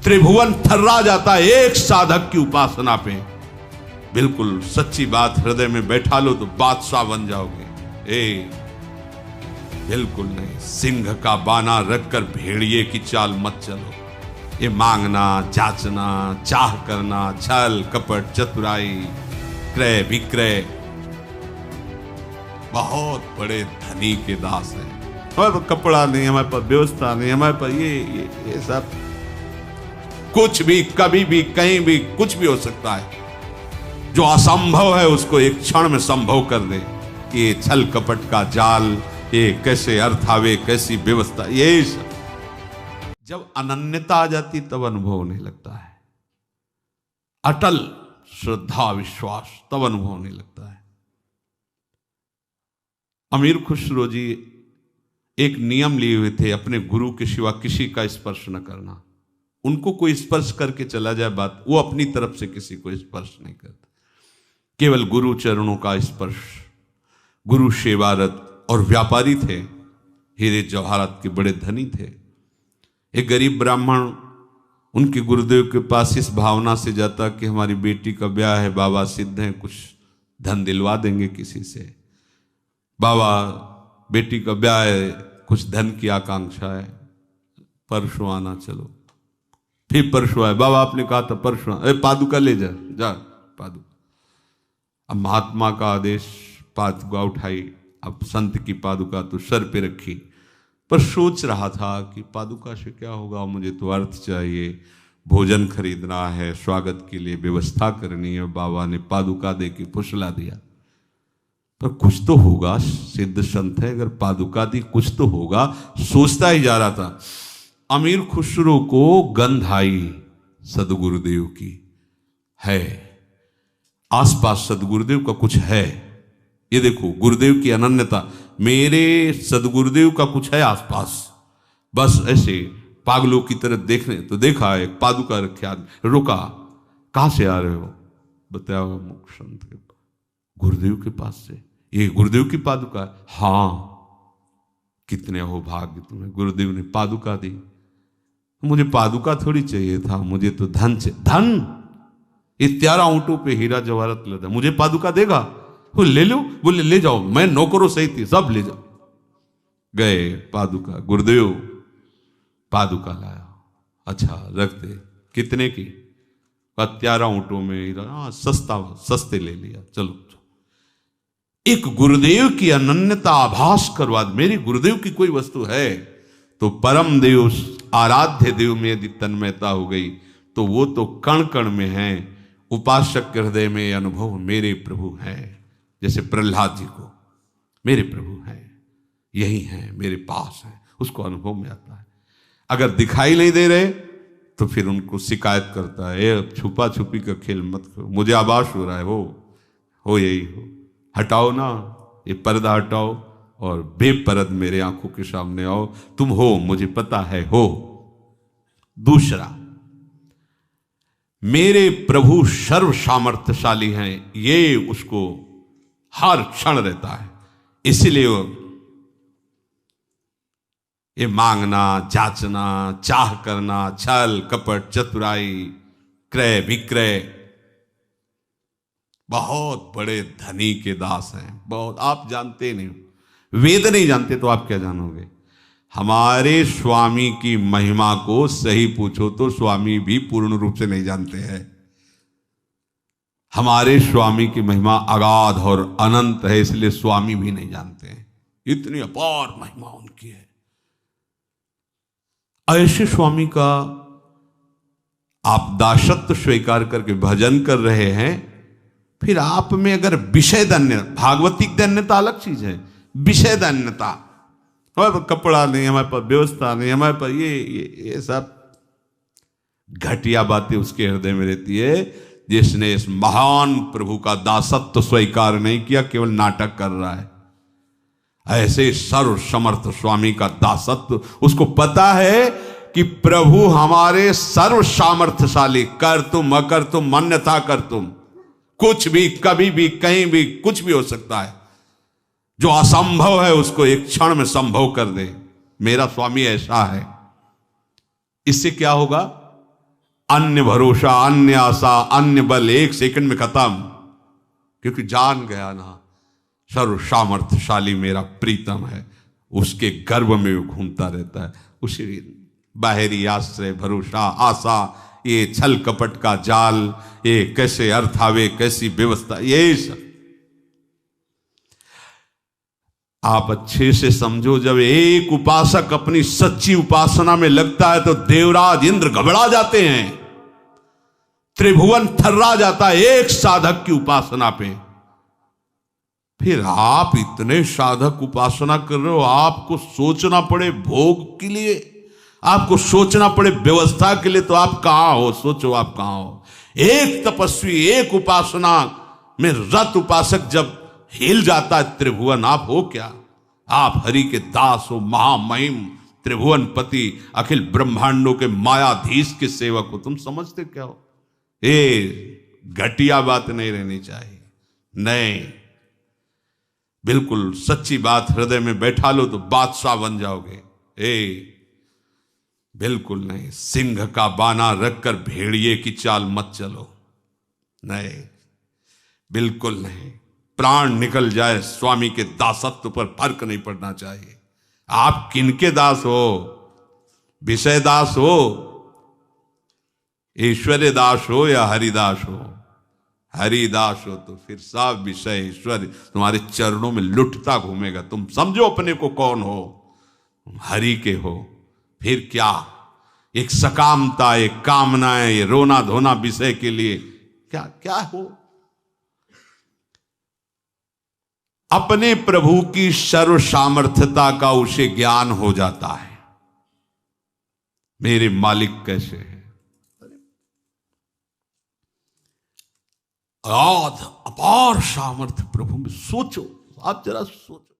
त्रिभुवन थर्रा जाता है एक साधक की उपासना पे। बिल्कुल सच्ची बात हृदय में बैठा लो तो बादशाह बन जाओगे। बिल्कुल नहीं, सिंह का बाना रखकर भेड़िए की चाल मत चलो। ये मांगना, जांचना, चाह करना, छल कपट, चतुराई, क्रय विक्रय, बहुत बड़े धनी के दास हैं। हमारे पास कपड़ा नहीं, हमारे पास व्यवस्था नहीं, हमारे पास ये सब कुछ भी, कभी भी, कहीं भी कुछ भी हो सकता है। जो असंभव है उसको एक क्षण में संभव कर दे। ये छल कपट का जाल, ये कैसे अर्थ आवे, कैसी व्यवस्था, ये सब जब अनन्यता आ जाती तब अनुभव होने लगता है। अटल श्रद्धा विश्वास तब अनुभव होने लगता है। अमीर खुसरो जी एक नियम लिए हुए थे, अपने गुरु के सिवा किसी का स्पर्श न करना। उनको कोई स्पर्श करके चला जाए बात, वो अपनी तरफ से किसी को स्पर्श नहीं करते, केवल गुरु चरणों का स्पर्श। गुरु सेवारत और व्यापारी थे, हीरे जवाहरात के बड़े धनी थे। एक गरीब ब्राह्मण उनके गुरुदेव के पास इस भावना से जाता कि हमारी बेटी का ब्याह है, बाबा सिद्ध हैं, कुछ धन दिलवा देंगे किसी से। बाबा बेटी का ब्याह है, कुछ धन की आकांक्षा है, परसों आना चलो। फिर परसों आए, बाबा आपने कहा था परसों, पादुका ले जा पादुका। अब महात्मा का आदेश, पादुका उठाई। अब संत की पादुका तो सर पे रखी, पर सोच रहा था कि पादुका से क्या होगा, मुझे तो अर्थ चाहिए, भोजन खरीदना है, स्वागत के लिए व्यवस्था करनी है। बाबा ने पादुका दे के फुसला दिया, पर कुछ तो होगा, सिद्ध संत है, अगर पादुका दी कुछ तो होगा। सोचता ही जा रहा था। अमीर खुसरो को गंध आई सदगुरुदेव की, है आसपास सदगुरुदेव का कुछ है। ये देखो गुरुदेव की अनन्यता, मेरे सदगुरुदेव का कुछ है आसपास। बस ऐसे पागलों की तरह देखने तो देखा, एक पादुका रखे आदमी रुका। कहां से आ रहे हो? बताया मुख संत के गुरुदेव के पास से। ये गुरुदेव की पादुका? हाँ। कितने हो भाग्य तुम्हें, गुरुदेव ने पादुका दी। मुझे पादुका थोड़ी चाहिए था, मुझे तो धन चाहिए। धन? ये 13 ऊंटों पे हीरा जवाहरात लदा, मुझे पादुका देगा? वो ले लो। बोले ले जाओ, मैं नौकरों सही थी, सब ले जाओ। गए, पादुका, गुरुदेव पादुका लाया। अच्छा रख दे। कितने की? 13 ऊंटों में हीरा। हाँ सस्ते ले लिया, चलो। एक गुरुदेव की अनन्यता आभास करवा, मेरी गुरुदेव की कोई वस्तु है तो परम देव, आराध्य देव में यदि तन्मयता हो गई तो वो तो कण कण में है। उपासक के हृदय में अनुभव मेरे प्रभु हैं। जैसे प्रहलाद जी को मेरे प्रभु हैं, यही हैं, मेरे पास हैं, उसको अनुभव में आता है। अगर दिखाई नहीं दे रहे तो फिर उनको शिकायत करता है, अब छुपा छुपी का खेल मत करो, मुझे आभास हो रहा है, हो यही हो, हटाओ ना ये पर्दा, हटाओ और बेपरद मेरे आंखों के सामने आओ। तुम हो, मुझे पता है हो। दूसरा, मेरे प्रभु सर्व सामर्थ्यशाली हैं, ये उसको हर क्षण रहता है। इसलिए ये मांगना, जांचना, चाह करना, छल कपट, चतुराई, क्रय विक्रय, बहुत बड़े धनी के दास हैं। बहुत, आप जानते नहीं, वेद नहीं जानते तो आप क्या जानोगे। हमारे स्वामी की महिमा को सही पूछो तो स्वामी भी पूर्ण रूप से नहीं जानते हैं। हमारे स्वामी की महिमा अगाध और अनंत है, इसलिए स्वामी भी नहीं जानते हैं। इतनी अपार महिमा उनकी है। ऐसे स्वामी का आप दासत्व स्वीकार करके भजन कर रहे हैं, फिर आप में अगर विषय धन्य, भागवतिक धन्यता अलग चीज है, विषय धन्यता, हमारे पास कपड़ा नहीं, हमारे पास व्यवस्था नहीं, हमारे पास ये सब घटिया बातें उसके हृदय में रहती है, जिसने इस महान प्रभु का दासत्व स्वीकार नहीं किया, केवल नाटक कर रहा है। ऐसे सर्व समर्थ स्वामी का दासत्व, उसको पता है कि प्रभु हमारे सर्व सामर्थ्यशाली, कर तुम अकर तुम अन्यथा कर तुम, कुछ भी, कभी भी, कहीं भी, कुछ भी हो सकता है। जो असंभव है उसको एक क्षण में संभव कर दे। मेरा स्वामी ऐसा है। इससे क्या होगा? अन्य भरोसा, अन्य आशा, अन्य बल, एक सेकंड में खत्म। क्योंकि जान गया ना, सर्व सामर्थ्यशाली मेरा प्रीतम है, उसके गर्भ में वो घूमता रहता है। उसी बाहरी आश्रय, भरोसा, आशा, ये छल कपट का जाल, ये कैसे अर्थ आवे, कैसी व्यवस्था, ये सब आप अच्छे से समझो। जब एक उपासक अपनी सच्ची उपासना में लगता है तो देवराज इंद्र घबरा जाते हैं, त्रिभुवन थर्रा जाता है एक साधक की उपासना पे। फिर आप इतने साधक उपासना कर रहे हो, आपको सोचना पड़े भोग के लिए, आपको सोचना पड़े व्यवस्था के लिए, तो आप कहां हो? सोचो आप कहां हो? एक तपस्वी, एक उपासना में रत उपासक जब हिल जाता है त्रिभुवन, आप हो क्या? आप हरि के दास हो, महामहिम त्रिभुवनपति, अखिल ब्रह्मांडों के मायाधीश के सेवक हो। तुम समझते क्या हो? ये घटिया बात नहीं रहनी चाहिए। नहीं, बिल्कुल सच्ची बात हृदय में बैठा लो तो बादशाह बन जाओगे। बिल्कुल नहीं, सिंह का बाना रखकर भेड़िए की चाल मत चलो। नहीं, बिल्कुल नहीं। प्राण निकल जाए, स्वामी के दासत्व पर फर्क नहीं पड़ना चाहिए। आप किनके दास हो? विषय दास हो, ईश्वर्य दास हो या हरिदास हो? हरिदास हो तो फिर सब विषय ईश्वर तुम्हारे चरणों में लुटता घूमेगा। तुम समझो अपने को कौन हो? हरि के हो। फिर क्या एक सकामता, एक कामनाएं, ये रोना धोना विषय के लिए क्या क्या हो? अपने प्रभु की सर्व सामर्थ्यता का उसे ज्ञान हो जाता है, मेरे मालिक कैसे है। अपार सामर्थ्य प्रभु में। सोचो, आप जरा सोचो।